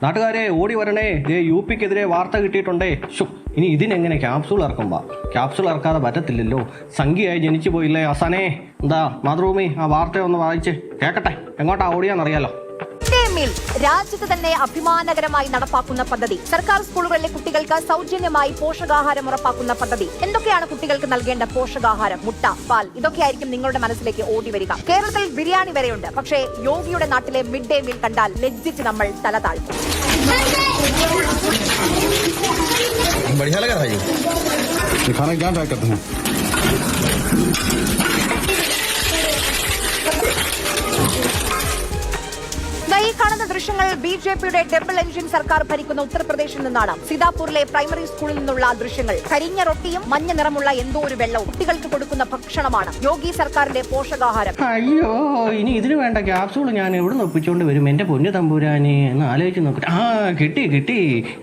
നാട്ടുകാരെ ഓടി വരണേ, UP-ക്കെതിരെ വാർത്ത കിട്ടിയിട്ടുണ്ടേ. ഇനി ഇതിനെങ്ങനെ ക്യാപ്സൂൾ ഇറക്കുമ്പോ? ക്യാപ്സൂൾ ഇറക്കാതെ പറ്റത്തില്ലല്ലോ. സംഖ്യയായി ജനിച്ചു പോയില്ലേ അവസാനേ. എന്താ മാതൃഭൂമി ആ വാർത്ത ഒന്ന് വായിച്ച് കേക്കട്ടെ, എങ്ങോട്ടാ ഓടിയാന്നറിയാലോ. രാജ്യത്ത് തന്നെ അഭിമാനകരമായി നടപ്പാക്കുന്ന പദ്ധതി. സർക്കാർ സ്കൂളുകളിലെ കുട്ടികൾക്ക് സൗജന്യമായി പോഷകാഹാരം ഉറപ്പാക്കുന്ന പദ്ധതി. എന്തൊക്കെയാണ് കുട്ടികൾക്ക് നൽകേണ്ട പോഷകാഹാരം? മുട്ട, പാൽ, ഇതൊക്കെയായിരിക്കും നിങ്ങളുടെ മനസ്സിലേക്ക് ഓടി വരിക. കേരളത്തിൽ ബിരിയാണി വരെയുണ്ട്. പക്ഷേ യോഗിയുടെ നാട്ടിലെ മിഡ് ഡേ മീൽ കണ്ടാൽ ലജ്ജിച്ച് നമ്മൾ തല താഴ്ത്തും. ഈ കാണുന്ന ദൃശ്യങ്ങൾ BJPയുടെ ഡബിൾ എൻജിൻ സർക്കാർ ഭരിക്കുന്ന ഉത്തർപ്രദേശിൽ നിന്നാണ്. സീതാപൂരിലെ പ്രൈമറി സ്കൂളിൽ നിന്നുള്ള ദൃശ്യങ്ങൾ. കരിഞ്ഞ റൊട്ടിയും മഞ്ഞ നിറമുള്ള എന്തോ ഒരു വെള്ളവും കുട്ടികൾക്ക് കൊടുക്കുന്ന ഭക്ഷണമാണ് യോഗി സർക്കാരിന്റെ പോഷകാഹാരം. അയ്യോ, ഇനി ഇതിന് വേണ്ട ക്യാപ്സൂൾ ഞാൻ എവിടെ ഒപ്പിച്ചുകൊണ്ട് വരും എന്റെ പൊന്നു തമ്പുരാനെ എന്ന് ആലോചിച്ച് നോക്കട്ടെ. കിട്ടി.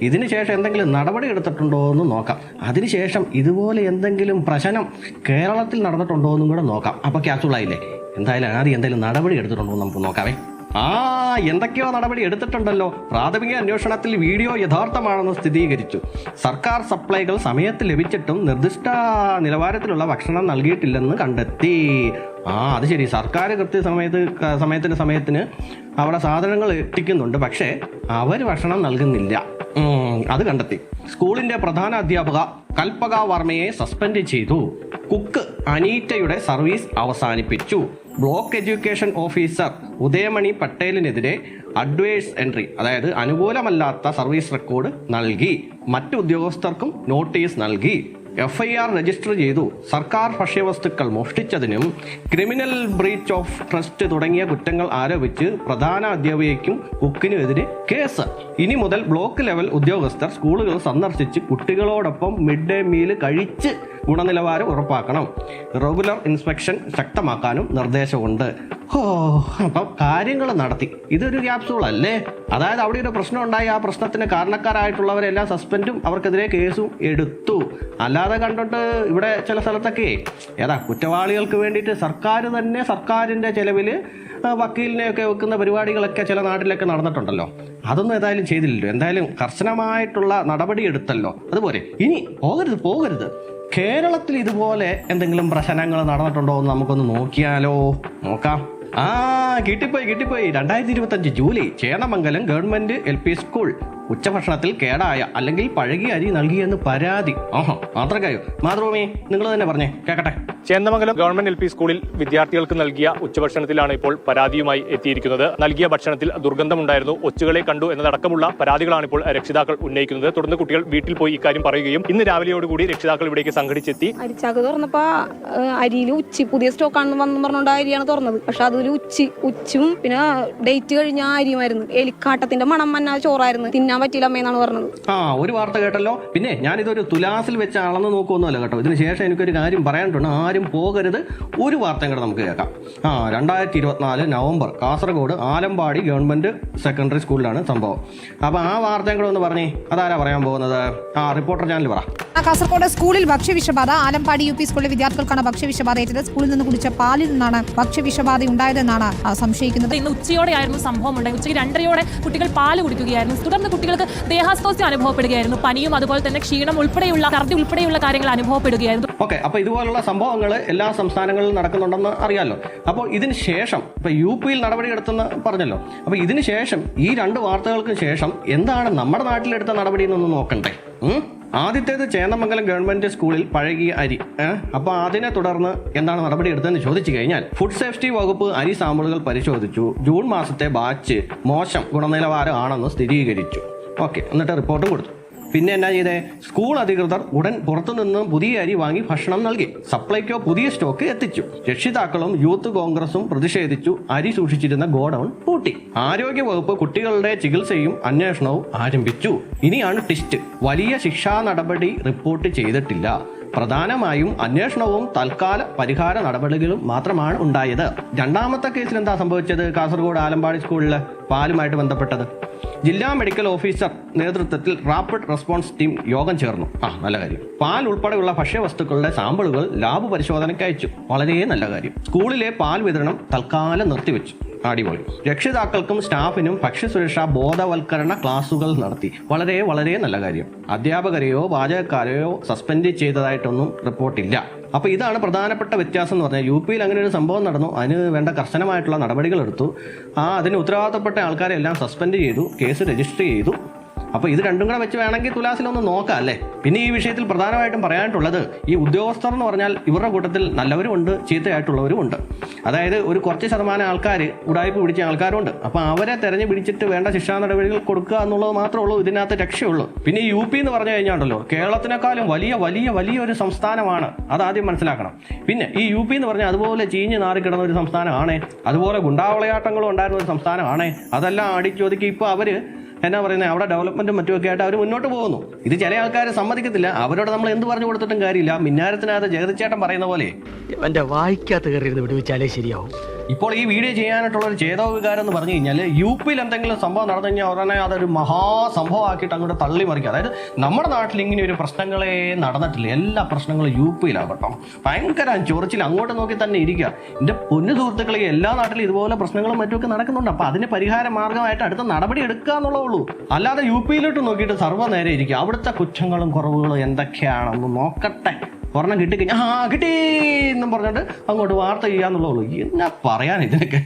ഇതിന് ശേഷം എന്തെങ്കിലും നടപടി എടുത്തിട്ടുണ്ടോ എന്ന് നോക്കാം. അതിനുശേഷം ഇതുപോലെ എന്തെങ്കിലും പ്രശ്നം കേരളത്തിൽ നടന്നിട്ടുണ്ടോ എന്നും കൂടെ നോക്കാം. അപ്പൊ ക്യാപ്സൂൾ ആയില്ലേ. എന്തായാലും ആദ്യം എന്തെങ്കിലും നടപടി എടുത്തിട്ടുണ്ടോ നമുക്ക് നോക്കാവേ. എന്തൊക്കെയോ നടപടി എടുത്തിട്ടുണ്ടല്ലോ. പ്രാഥമിക അന്വേഷണത്തിൽ വീഡിയോ യഥാർത്ഥമാണെന്ന് സ്ഥിരീകരിച്ചു. സർക്കാർ സപ്ലൈകൾ സമയത്ത് ലഭിച്ചിട്ടും നിർദ്ദിഷ്ട നിലവാരത്തിലുള്ള ഭക്ഷണം നൽകിയിട്ടില്ലെന്ന് കണ്ടെത്തി. അത് ശരി, സർക്കാർ സമയത്തിന് അവിടെ സാധനങ്ങൾ എത്തിക്കുന്നുണ്ട്, പക്ഷേ അവർ ഭക്ഷണം നൽകുന്നില്ല. അത് കണ്ടെത്തി. സ്കൂളിന്റെ പ്രധാന അധ്യാപക കൽപക വർമ്മയെ സസ്പെൻഡ് ചെയ്തു. കുക്ക് അനീറ്റയുടെ സർവീസ് അവസാനിപ്പിച്ചു. ബ്ലോക്ക് എഡ്യൂക്കേഷൻ ഓഫീസർ ഉദയമണി പട്ടേലിനെതിരെ അഡ്വേഴ്സ് എൻട്രി, അതായത് അനുകൂലമല്ലാത്ത സർവീസ് റെക്കോർഡ് നൽകി. മറ്റു ഉദ്യോഗസ്ഥർക്കും നോട്ടീസ് നൽകി. FIR രജിസ്റ്റർ ചെയ്തു. സർക്കാർ ഭക്ഷ്യവസ്തുക്കൾ മോഷ്ടിച്ചതിനും ക്രിമിനൽ ബ്രീച്ച് ഓഫ് ട്രസ്റ്റ് തുടങ്ങിയ കുറ്റങ്ങൾ ആരോപിച്ച് പ്രധാന അധ്യാപികയ്ക്കും കുക്കിനുമെതിരെ കേസ്. ഇനി മുതൽ ബ്ലോക്ക് ലെവൽ ഉദ്യോഗസ്ഥർ സ്കൂളുകൾ സന്ദർശിച്ച് കുട്ടികളോടൊപ്പം മിഡ് ഡേ മീൽ കഴിച്ച് ഗുണനിലവാരം ഉറപ്പാക്കണം. റെഗുലർ ഇൻസ്പെക്ഷൻ ശക്തമാക്കാനും നിർദ്ദേശമുണ്ട്. അപ്പം കാര്യങ്ങൾ നടത്തി. ഇതൊരു ക്യാപ്സൂൾ അല്ലേ? അതായത് അവിടെ ഒരു പ്രശ്നം ഉണ്ടായി, ആ പ്രശ്നത്തിന് കാരണക്കാരായിട്ടുള്ളവരെല്ലാം സസ്പെൻഡും അവർക്കെതിരെ കേസും എടുത്തു. അല്ലാതെ കണ്ടിട്ട് ഇവിടെ ചില സ്ഥലത്തൊക്കെ കുറ്റവാളികൾക്ക് വേണ്ടിയിട്ട് സർക്കാർ തന്നെ സർക്കാരിൻ്റെ ചെലവിൽ വക്കീലിനെയൊക്കെ വെക്കുന്ന പരിപാടികളൊക്കെ ചില നാട്ടിലൊക്കെ നടന്നിട്ടുണ്ടല്ലോ. അതൊന്നും ഏതായാലും ചെയ്തില്ലല്ലോ. എന്തായാലും കർശനമായിട്ടുള്ള നടപടി എടുത്തല്ലോ. അതുപോലെ ഇനി പോകരുത്. കേരളത്തിൽ ഇതുപോലെ എന്തെങ്കിലും പ്രശ്നങ്ങൾ നടന്നിട്ടുണ്ടോ എന്ന് നമുക്കൊന്ന് നോക്കാം. കിട്ടിപ്പോയി. 2025 July Chendamangalam government LP school ഉച്ചഭക്ഷണത്തിൽ കേടായ അല്ലെങ്കിൽ പഴകിയ അരി നൽകിയെന്ന് പരാതി. മാത്രക്കായോ മാതൃഭൂമി നിങ്ങൾ തന്നെ പറഞ്ഞേ കേക്കട്ടെ. ചേന്നമംഗലം ഗവൺമെന്റ് LP സ്കൂളിൽ വിദ്യാർത്ഥികൾക്ക് നൽകിയ ഉച്ചഭക്ഷണത്തിലാണ് ഇപ്പോൾ പരാതിയുമായി എത്തിയിരിക്കുന്നത്. നൽകിയ ഭക്ഷണത്തിൽ ദുർഗന്ധമുണ്ടായിരുന്നു, ഒച്ചുകളെ കണ്ടു എന്നതടക്കമുള്ള പരാതികളാണ് ഇപ്പോൾ രക്ഷിതാക്കൾ ഉന്നയിക്കുന്നത്. തുടർന്ന് കുട്ടികൾ വീട്ടിൽ പോയി ഇക്കാര്യം പറയുകയും ഇന്ന് രാവിലെയോടുകൂടി രക്ഷിതാക്കൾ ഇവിടേക്ക് സംഘടിച്ചെത്തി. അരിച്ചാക്ക് തുറന്നപ്പോ അരിയിൽ പുതിയ സ്റ്റോക്കാണെന്ന് പറഞ്ഞുകൊണ്ട് അരിയാണ് തുറന്നത്. പക്ഷെ അതൊരു ഉച്ചും പിന്നെ ഡേറ്റ് കഴിഞ്ഞ അരിയുമായിരുന്നു. എലിക്കാട്ടത്തിന്റെ മണം മന്ന ചോറായിരുന്നു. തിന്നാൻ പറ്റില്ല അമ്മയെന്നാണ് പറഞ്ഞത്. ഒരു വാർത്ത കേട്ടല്ലോ. പിന്നെ ഞാനിതൊരു തുലാസിൽ വെച്ച് അളന്ന് നോക്കുമൊന്നുമല്ല കേട്ടോ. ഇതിന് ശേഷം എനിക്കൊരു കാര്യം പറയാനുണ്ട്. ആരും പോകരുത്. ഒരു വാർത്തയും കൂടെ നമുക്ക് കേൾക്കാം. 2024 November Kasaragod Alampady government secondary സ്കൂളിലാണ് സംഭവം. അപ്പൊ ആ വാർത്തയും കൂടെ ഒന്ന് പറഞ്ഞേ. അതാരാ പറയാൻ പോകുന്നത്? റിപ്പോർട്ടർ ചാനൽ പറ. കാസർഗോഡ് സ്കൂളിൽ ഭക്ഷ്യവിഷബാധ. ആലമ്പാടി UP സ്കൂളിലെ വിദ്യാർത്ഥികൾക്കാണ് ഭക്ഷ്യവിഷബാധ ഏറ്റത്. സ്കൂളിൽ നിന്ന് കുടിച്ച പാലിൽ നിന്നാണ് ഭക്ഷ്യവിഷബാധ ഉണ്ടായതെന്നാണ് സംശയിക്കുന്നത്. ഇന്ന് ഉച്ചയോടെയായിരുന്നു സംഭവം ഉണ്ടായി. ഉച്ചയ്ക്ക് 2:30 കുട്ടികൾ പാല് കുടിക്കുകയായിരുന്നു. തുടർന്ന് കുട്ടികൾക്ക് ദേഹാസ്വാസ്ഥ്യം അനുഭവപ്പെടുകയായിരുന്നു. പനിയും അതുപോലെ തന്നെ ക്ഷീണം ഉൾപ്പെടെയുള്ള ഛർദി ഉൾപ്പെടെയുള്ള കാര്യങ്ങൾ അനുഭവപ്പെടുകയായിരുന്നു. അപ്പൊ ഇതുപോലുള്ള സംഭവങ്ങൾ എല്ലാ സംസ്ഥാനങ്ങളിലും നടക്കുന്നുണ്ടെന്ന് അറിയാലോ. അപ്പോൾ ഇതിന് ശേഷം ഇപ്പൊ UP-യിൽ നടപടിയെടുത്തെന്ന് പറഞ്ഞല്ലോ. അപ്പൊ ഇതിന് ശേഷം ഈ 2 വാർത്തകൾക്ക് ശേഷം എന്താണ് നമ്മുടെ നാട്ടിലെടുത്ത നടപടി എന്നൊന്ന് നോക്കണ്ടേ? ആദ്യത്തേത് ചേന്നമംഗലം ഗവൺമെന്റ് സ്കൂളിൽ പഴകിയ അരി. അപ്പോൾ അതിനെ തുടർന്ന് എന്താണ് നടപടി എടുത്തതെന്ന് ചോദിച്ചു കഴിഞ്ഞാൽ ഫുഡ് സേഫ്റ്റി വകുപ്പ് അരി സാമ്പിളുകൾ പരിശോധിച്ചു. ജൂൺ മാസത്തെ ബാച്ച് മോശം ഗുണനിലവാരം ആണെന്ന് സ്ഥിരീകരിച്ചു. എന്നിട്ട് റിപ്പോർട്ടും കൊടുത്തു. പിന്നെ എന്നാ ചെയ്തേ? സ്കൂൾ അധികൃതർ ഉടൻ പുറത്തുനിന്ന് പുതിയ അരി വാങ്ങി ഭക്ഷണം നൽകി. സപ്ലൈക്കോ പുതിയ സ്റ്റോക്ക് എത്തിച്ചു. രക്ഷിതാക്കളും യൂത്ത് കോൺഗ്രസും പ്രതിഷേധിച്ചു. അരി സൂക്ഷിച്ചിരുന്ന ഗോഡൌൺ പൂട്ടി. ആരോഗ്യ വകുപ്പ് കുട്ടികളുടെ ചികിത്സയും അന്വേഷണവും ആരംഭിച്ചു. ഇനിയാണ് ട്വിസ്റ്റ്. വലിയ ശിക്ഷാ നടപടി റിപ്പോർട്ട് ചെയ്തിട്ടില്ല. പ്രധാനമായും അന്വേഷണവും തൽക്കാല പരിഹാര നടപടികളും മാത്രമാണ് ഉണ്ടായത്. രണ്ടാമത്തെ കേസിൽ എന്താ സംഭവിച്ചത്? കാസർഗോഡ് ആലമ്പാടി സ്കൂളിലെ പാലുമായിട്ട് ബന്ധപ്പെട്ടത് ജില്ലാ മെഡിക്കൽ ഓഫീസർ നേതൃത്വത്തിൽ റാപ്പിഡ് റെസ്പോൺസ് ടീം യോഗം ചേർന്നു. നല്ല കാര്യം. പാൽ ഉൾപ്പെടെയുള്ള ഭക്ഷ്യവസ്തുക്കളുടെ സാമ്പിളുകൾ ലാബ് പരിശോധനയ്ക്ക് അയച്ചു. വളരെ നല്ല കാര്യം. സ്കൂളിലെ പാൽ വിതരണം തൽക്കാലം നിർത്തിവെച്ചു. അടിപൊളി. രക്ഷിതാക്കൾക്കും സ്റ്റാഫിനും ഭക്ഷ്യസുരക്ഷാ ബോധവൽക്കരണ ക്ലാസുകൾ നടത്തി. വളരെ വളരെ നല്ല കാര്യം. അധ്യാപകരെയോ പാചകക്കാരെയോ സസ്പെൻഡ് ചെയ്തതായിട്ടൊന്നും റിപ്പോർട്ടില്ല. അപ്പോൾ ഇതാണ് പ്രധാനപ്പെട്ട വ്യത്യാസം എന്ന് പറഞ്ഞാൽ UP-യിൽ അങ്ങനെ ഒരു സംഭവം നടന്നു, അതിന് വേണ്ട കർശനമായിട്ടുള്ള നടപടികൾ എടുത്തു. അതിന് ഉത്തരവാദിത്തപ്പെട്ട ആൾക്കാരെ എല്ലാം സസ്പെൻഡ് ചെയ്തു, കേസ് രജിസ്റ്റർ ചെയ്തു. അപ്പോൾ ഇത് രണ്ടും കൂടെ വെച്ച് വേണമെങ്കിൽ തുലാസിലൊന്ന് നോക്കാം അല്ലേ. പിന്നെ ഈ വിഷയത്തിൽ പ്രധാനമായിട്ടും പറയാനായിട്ടുള്ളത്, ഈ ഉദ്യോഗസ്ഥർ എന്ന് പറഞ്ഞാൽ ഇവരുടെ കൂട്ടത്തിൽ നല്ലവരും ഉണ്ട്, ചീത്തയായിട്ടുള്ളവരും ഉണ്ട്. അതായത് ഒരു കുറച്ച് ശതമാനം ആൾക്കാർ ഉടായ്പ പിടിച്ച ആൾക്കാരുണ്ട്. അപ്പോൾ അവരെ തെരഞ്ഞു പിടിച്ചിട്ട് വേണ്ട ശിക്ഷാ നടപടികൾ കൊടുക്കുക എന്നുള്ളത് മാത്രമേ ഉള്ളൂ ഇതിനകത്ത് രക്ഷയുള്ളൂ. പിന്നെ UP എന്ന് പറഞ്ഞു കഴിഞ്ഞാണ്ടല്ലോ, കേരളത്തിനേക്കാളും വലിയ വലിയ വലിയൊരു സംസ്ഥാനമാണ്, അതാദ്യം മനസ്സിലാക്കണം. പിന്നെ ഈ UP എന്ന് പറഞ്ഞാൽ അതുപോലെ ചീഞ്ഞ് നാറിക്കിടന്ന ഒരു സംസ്ഥാനമാണേ, അതുപോലെ ഗുണ്ടാവിളയാട്ടങ്ങളും ഉണ്ടായിരുന്ന ഒരു സംസ്ഥാനമാണേ. അതെല്ലാം അടിച്ചൊതുക്കി ഇപ്പോൾ അവർ എന്നാ പറയുന്നത്, അവിടെ ഡെവലപ്മെന്റും മറ്റുമൊക്കെ ആയിട്ട് അവർ മുന്നോട്ട് പോകുന്നു. ഇത് ചില ആൾക്കാർ സമ്മതിക്കത്തില്ല. അവരോട് നമ്മൾ എന്ത് പറഞ്ഞു കൊടുത്തിട്ടും കാര്യമില്ല. മിന്നാരത്തിനകത്ത് ജഗതിച്ചേട്ടൻ പറയുന്ന പോലെ എന്റെ വായിക്കാത്ത കയറിയിരുന്ന് വിടുവിച്ചാലേ ശരിയാവും. ഇപ്പോൾ ഈ വീഡിയോ ചെയ്യാനായിട്ടുള്ള ഒരു ചേതോ വികാരം എന്ന് പറഞ്ഞു കഴിഞ്ഞാൽ, UP-യിൽ എന്തെങ്കിലും സംഭവം നടന്നു കഴിഞ്ഞാൽ ഉടനെ അതൊരു മഹാസംഭവമാക്കിയിട്ട് അങ്ങോട്ട് തള്ളിമറിക്കുക. അതായത് നമ്മുടെ നാട്ടിൽ ഇങ്ങനെ ഒരു പ്രശ്നങ്ങളെ നടന്നിട്ടില്ല. എല്ലാ പ്രശ്നങ്ങളും UP-യിലാണ് കേട്ടോ. ഭയങ്കര ചൊറിച്ചിൽ, അങ്ങോട്ട് നോക്കി തന്നെ ഇരിക്കുക. എൻ്റെ പൊന്നു സുഹൃത്തുക്കളെ, എല്ലാ നാട്ടിലും ഇതുപോലെ പ്രശ്നങ്ങളും മറ്റുമൊക്കെ നടക്കുന്നുണ്ട്. അപ്പോൾ അതിന് പരിഹാര മാർഗമായിട്ട് അടുത്ത നടപടി എടുക്കുക എന്നുള്ളൂ. അല്ലാതെ UP-യിലോട്ട് നോക്കിയിട്ട് സർവ്വ നേരെ ഇരിക്കുക. അവിടുത്തെ കുറ്റങ്ങളും കുറവുകളും എന്തൊക്കെയാണെന്ന് നോക്കട്ടെ. ഒരെണ്ണം കിട്ടിക്കഴിഞ്ഞാൽ കിട്ടി എന്നും പറഞ്ഞിട്ട് അങ്ങോട്ട് വാർത്ത ചെയ്യാന്നുള്ളൂ. എന്നാ പറയാൻ ഇതിനൊക്കെ.